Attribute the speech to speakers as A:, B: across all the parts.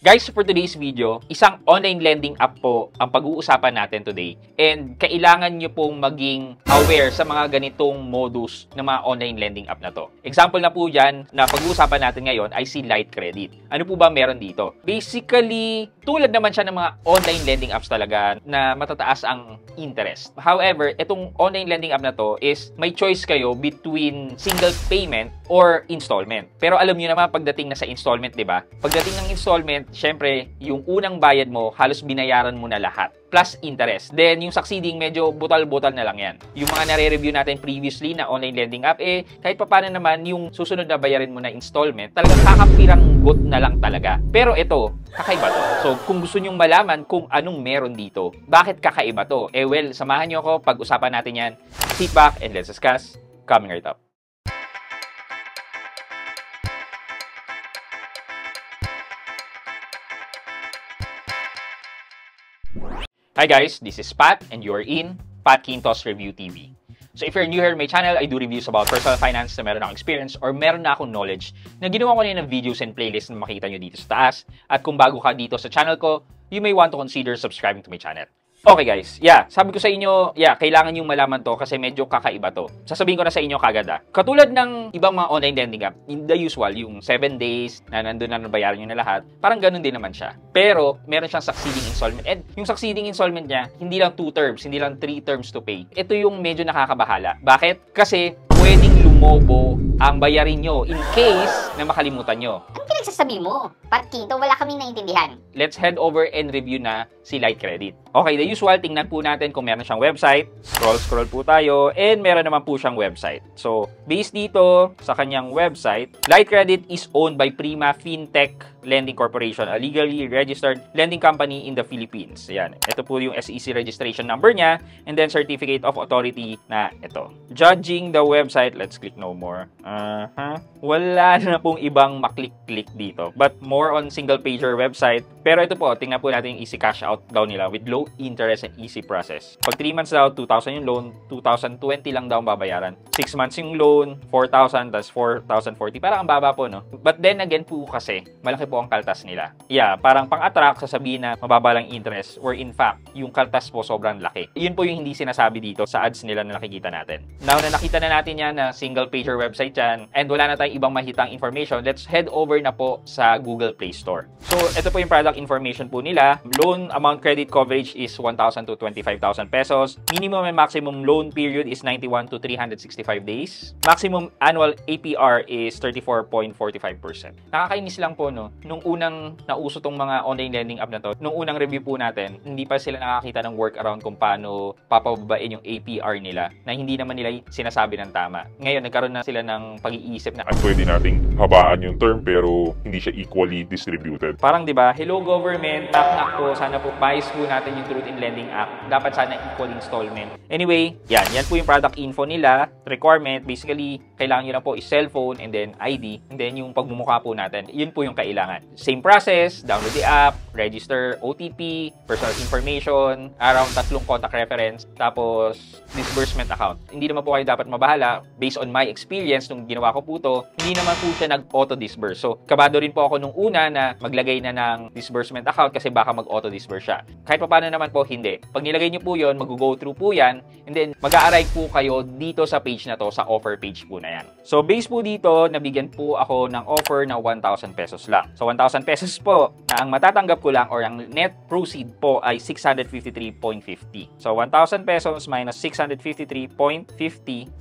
A: Guys, for today's video, isang online lending app po ang pag-uusapan natin today. And kailangan nyo pong maging aware sa mga ganitong modus ng mga online lending app na to. Example na po dyan na pag-uusapan natin ngayon ay si Light Credit. Ano po ba meron dito? Basically, tulad naman siya ng mga online lending apps talaga na matataas ang interest. However, itong online lending app na to is may choice kayo between single payment or installment. Pero alam nyo naman pagdating na sa installment, di ba? Pagdating ng installment, syempre, yung unang bayad mo, halos binayaran mo na lahat. Plus interest. Then, yung succeeding, medyo butal-butal na lang yan. Yung mga nare-review natin previously na online lending app, kahit pa paano naman, yung susunod na bayarin mo na installment, talagang kakapiranggot na lang talaga. Pero ito, kakaiba to. So, kung gusto nyong malaman kung anong meron dito, bakit kakaiba to? Well, samahan nyo ako, pag-usapan natin yan. Sit back and let's discuss. Coming right up. Hi guys, this is Pat and you're in Pat Quintos Review TV. So if you're new here in my channel, I do reviews about personal finance na meron akong experience or meron na akong knowledge na ginawa ko na ng videos and playlists na makita nyo dito sa taas. At kung bago ka dito sa channel ko, you may want to consider subscribing to my channel. Okay guys, sabi ko sa inyo, kailangan yung malaman to kasi medyo kakaiba to. Sasabihin ko na sa inyo kagad Katulad ng ibang mga online lending app, in the usual, yung 7 days na nandun na nabayaran nyo na lahat, parang ganun din naman siya. Pero, meron siyang succeeding installment. And yung succeeding installment niya, hindi lang 2 terms, hindi lang 3 terms to pay. Ito yung medyo nakakabahala. Bakit? Kasi, pwedeng lumobo ang bayarin nyo in case na makalimutan nyo.
B: Anong pinagsasabi mo? Pat Quinto, wala kaming naintindihan.
A: Let's head over and review na si Light Credit. Okay, the usual, tingnan po natin kung meron siyang website. Scroll po tayo, and meron naman po siyang website. So, based dito sa kanyang website, Light Credit is owned by Prima Fintech Lending Corporation, a legally registered lending company in the Philippines. Yan. Ito po yung SEC registration number niya, and then Certificate of Authority na ito. Judging the website, let's click no more. Wala na pong ibang maklik-click dito. But more on single-pager website. Pero ito po, tingnan po natin yung easy cash out daw nila with low interest and easy process. Pag 3 months daw, 2,000 yung loan, 2,020 lang daw ang babayaran. 6 months yung loan, 4,000, tas 4,040. Parang ang baba po, no? But then again po kasi, malaki po ang kaltas nila. Parang pang-attract, sasabihin na mababa lang interest, or in fact, yung kaltas po sobrang laki. Yun po yung hindi sinasabi dito sa ads nila na nakikita natin. Now na nakita na natin yan na single-pager website yan, and wala na tayong ibang mahitang information, let's head over na po sa Google Play Store. So, ito po yung product information po nila. Loan amount credit coverage is 1,000 to 25,000 pesos. Minimum and maximum loan period is 91 to 365 days. Maximum annual APR is 34.45%. Nakakainis lang po, no? Nung unang nauso tong mga online lending app na to, nung unang review po natin, hindi pa sila nakakita ng workaround kung paano papababain yung APR nila na hindi naman nila sinasabi ng tama. Ngayon, nagkaroon na sila ng pag-iisip na
C: pwede nating habaan yung term pero hindi siya equally distributed.
A: Parang 'di ba? Hello government, knock po, sana po bias po natin yung Truth in Lending app. Dapat sana equal installment. Anyway, yan po yung product info nila. Requirement, basically, kailangan nyo lang po is cellphone and then ID and then yung pagmumukha po natin. Yun po yung kailangan. Same process, download the app, register OTP, personal information, around 3 contact reference, tapos disbursement account. Hindi naman po kayo dapat mabahala. Based on my experience, nung ginawa ko po to, hindi naman po siya nag-auto-disburse. So, kabado rin po ako nung una na maglagay na ng disbursement account kasi baka mag-auto-disburse siya. Kahit pa paano naman po, hindi. Pag nilagay nyo po yun, mag-go through po yan, and then mag-a-arrive po kayo dito sa page na to, sa offer page po na yan. So, based po dito, nabigyan po ako ng offer na 1,000 pesos lang. So, 1,000 pesos po, na ang matatanggap ko lang or ang net proceed po ay 653.50. So, 1,000 pesos minus 653.50,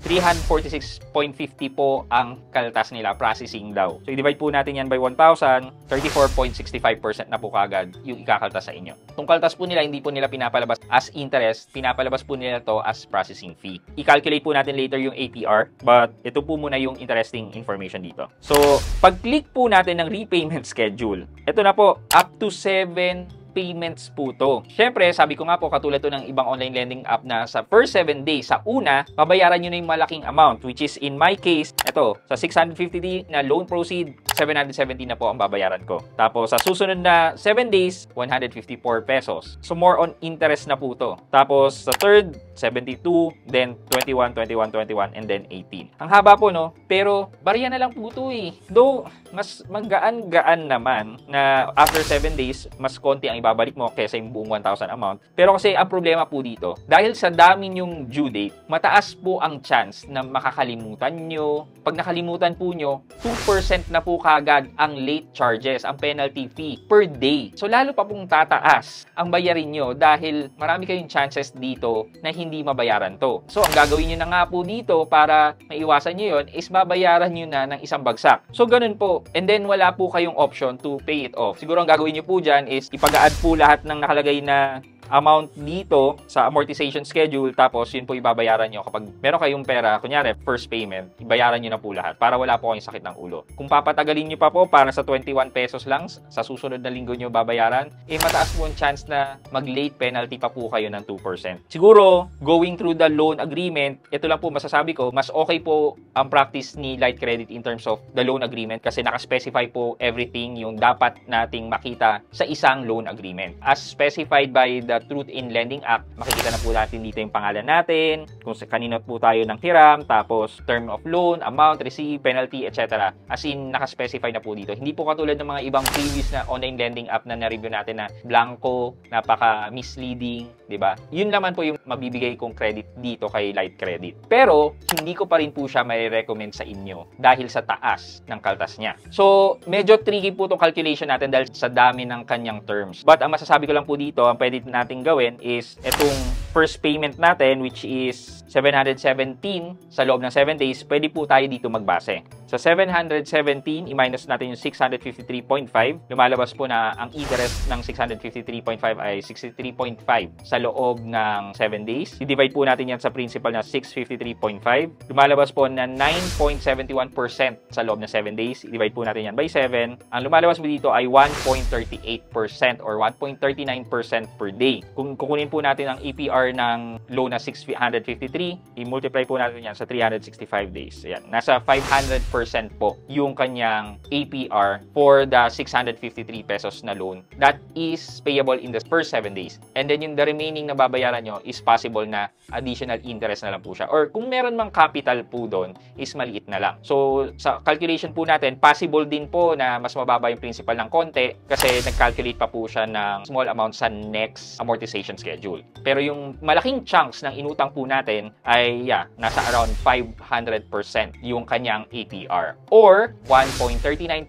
A: 346.50 po ang kaltas nila, processing daw. So, i-divide po natin yan by 1,000, 34.65% na po kagad yung ikakaltas sa inyo. Itong kaltas po nila, hindi po nila pinapalabas as interest, pinapalabas po nila to as processing fee. I-calculate po natin later yung APR, but ito po muna yung interesting information dito. So, pag-click po natin ng repayment schedule, ito na po, up to 7 payments po to. Siyempre, sabi ko nga po, katulad to ng ibang online lending app na sa first 7 days, sa una, babayaran nyo na yung malaking amount, which is in my case, ito, sa 650 na loan proceed, 770 na po ang babayaran ko. Tapos, sa susunod na 7 days, 154 pesos. So, more on interest na po to. Tapos, sa third 72, then 21, 21, 21, and then 18. Ang haba po, no? Pero, barya na lang po ito eh. Though, mas magaan-gaan naman na after 7 days, mas konti ang ibabalik mo kaysa yung buong 1,000 amount. Pero kasi, ang problema po dito, dahil sa dami yung due date, mataas po ang chance na makakalimutan nyo. Pag nakalimutan po nyo, 2% na po kagad ang late charges, ang penalty fee per day. So, lalo pa pong tataas ang bayarin nyo dahil marami kayong chances dito na hindi mabayaran to. So, ang gagawin nyo na nga po dito para maiwasan nyo yun is babayaran nyo na ng isang bagsak. So, ganun po. And then, wala po kayong option to pay it off. Siguro, ang gagawin nyo po dyan is ipag-add po lahat ng nakalagay na amount dito sa amortization schedule, tapos yun po ibabayaran nyo kapag meron kayong pera, kunyari first payment, ibayaran nyo na po lahat para wala po kayong sakit ng ulo. Kung papatagalin nyo pa po para sa 21 pesos lang sa susunod na linggo nyo babayaran, mataas po ang chance na mag-late penalty pa po kayo ng 2%. Siguro, going through the loan agreement, ito lang po masasabi ko, mas okay po ang practice ni Light Credit in terms of the loan agreement kasi nakaspecify po everything yung dapat nating makita sa isang loan agreement. As specified by the Truth in Lending Act, makikita na po natin dito yung pangalan natin, kung sa kanino po tayo ng hiram, tapos term of loan, amount, receipt, penalty, etc. As in, nakaspecify na po dito. Hindi po katulad ng mga ibang previous na online lending app na na-review natin na blanco, napaka-misleading, di ba? Yun naman po yung mabibigay kong credit dito kay Light Credit. Pero, hindi ko pa rin po siya mai-recommend sa inyo dahil sa taas ng kaltas niya. So, medyo tricky po itong calculation natin dahil sa dami ng kanyang terms. But, ang masasabi ko lang po dito, ang pwede natin gawin is itong first payment natin, which is 717 sa loob ng 7 days, pwede po tayo dito magbase. Sa 717, i-minus natin yung 653.5. Lumalabas po na ang interest ng 653.5 ay 63.5 sa loob ng 7 days. I-divide po natin yan sa principal na 653.5. Lumalabas po na 9.71% sa loob ng 7 days. I-divide po natin yan by 7. Ang lumalabas po dito ay 1.38% or 1.39% per day. Kung kukunin po natin ang APR ng loan na 653, i-multiply po natin yan sa 365 days. Ayan, nasa 500% po yung kanyang APR for the 653 pesos na loan that is payable in the first 7 days. And then yung the remaining na babayaran nyo is possible na additional interest na lang po siya. Or kung meron mang capital po doon, is maliit na lang. So, sa calculation po natin, possible din po na mas mababa yung principal ng konti kasi nag-calculate pa po siya ng small amount sa next amortization schedule. Pero yung malaking chunks ng inutang po natin ay nasa around 500% yung kanyang APR or 1.39%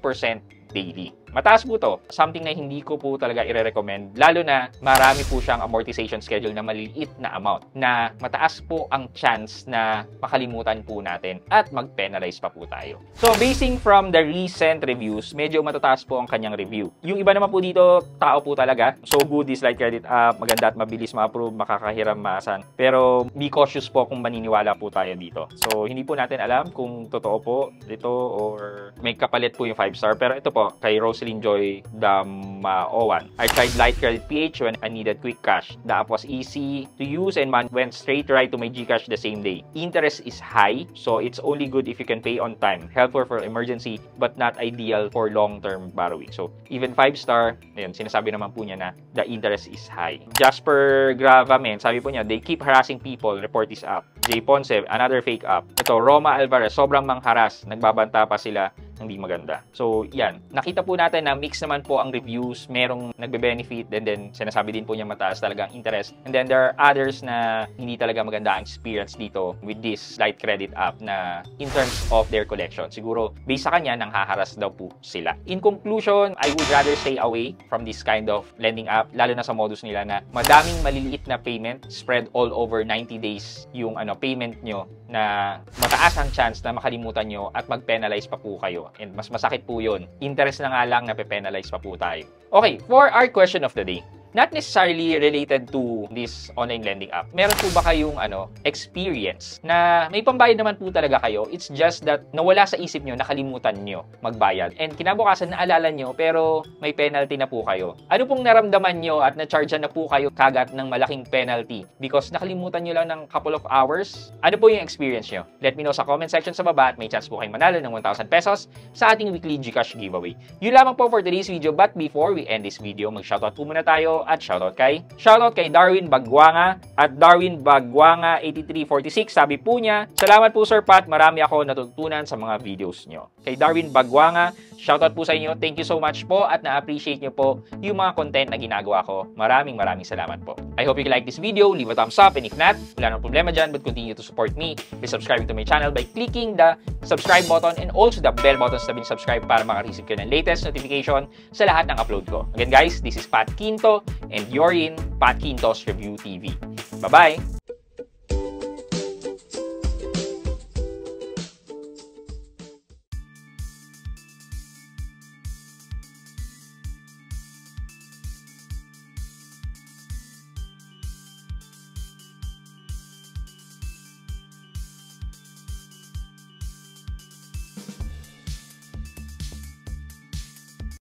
A: daily. Mataas po to. Something na hindi ko po talaga i-recommend. Lalo na marami po siyang amortization schedule na maliliit na amount na mataas po ang chance na makalimutan po natin at mag-penalize pa po tayo. So, basing from the recent reviews, medyo matataas po ang kanyang review. Yung iba naman po dito, tao po talaga. So good is Light Credit app. Maganda at mabilis ma-approve, makakahiram, maasan. Pero be cautious po kung maniniwala po tayo dito. So, hindi po natin alam kung totoo po dito or may kapalit po yung 5-star. Pero ito po, kay Roselyn Joy Damaowan. I tried Light Credit PH when I needed quick cash. The app was easy to use and went straight right to my GCash the same day. Interest is high, so it's only good if you can pay on time. Helpful for emergency, but not ideal for long-term borrowing. So, even 5-star, ayun, sinasabi naman po niya na the interest is high. Jasper Gravamen, sabi po niya, they keep harassing people, report this app. J. Ponce, another fake app. Ito, Roma Alvarez, sobrang mangharas. Nagbabanta pa sila, hindi maganda. So, yan. Nakita po natin na mix naman po ang reviews. Merong nagbe-benefit and then sinasabi din po niya mataas talagang interest. And then there are others na hindi talaga maganda ang experience dito with this Light Credit app na in terms of their collection. Siguro, based sa kanya, nanghaharas daw po sila. In conclusion, I would rather stay away from this kind of lending app, lalo na sa modus nila na madaming maliliit na payment spread all over 90 days yung payment nyo na mataas ang chance na makalimutan nyo at mag-penalize pa po kayo. And mas masakit po yun. Interest na nga lang na pe-penalize pa po tayo. Okay, for our question of the day. Not necessarily related to this online lending app. Meron po ba kayong experience na may pambayad naman po talaga kayo? It's just that nawala sa isip nyo, nakalimutan nyo magbayad. And kinabukasan naalala nyo pero may penalty na po kayo. Ano pong naramdaman nyo at na-chargean na po kayo kagat ng malaking penalty because nakalimutan nyo lang ng couple of hours? Ano po yung experience nyo? Let me know sa comment section sa baba at may chance po kayong manalo ng 1,000 pesos sa ating weekly GCash giveaway. Yun lamang po for today's video, but before we end this video, mag-shoutout po muna tayo. at shoutout kay Darwin Bagwanga at Darwin Bagwanga 8346. Sabi po niya, salamat po Sir Pat, marami ako natutunan sa mga videos nyo. Kay Darwin Bagwanga, shoutout po sa inyo. Thank you so much po at na-appreciate nyo po yung mga content na ginagawa ko. Maraming salamat po. I hope you like this video. Leave a thumbs up, and if not, wala nang problema dyan, but continue to support me by subscribing to my channel by clicking the subscribe button and also the bell button sa tabi ng subscribe para makareceive kayo ng latest notification sa lahat ng upload ko. Again guys, this is Pat Quinto and you're in Pat Quinto's Review TV. Bye-bye!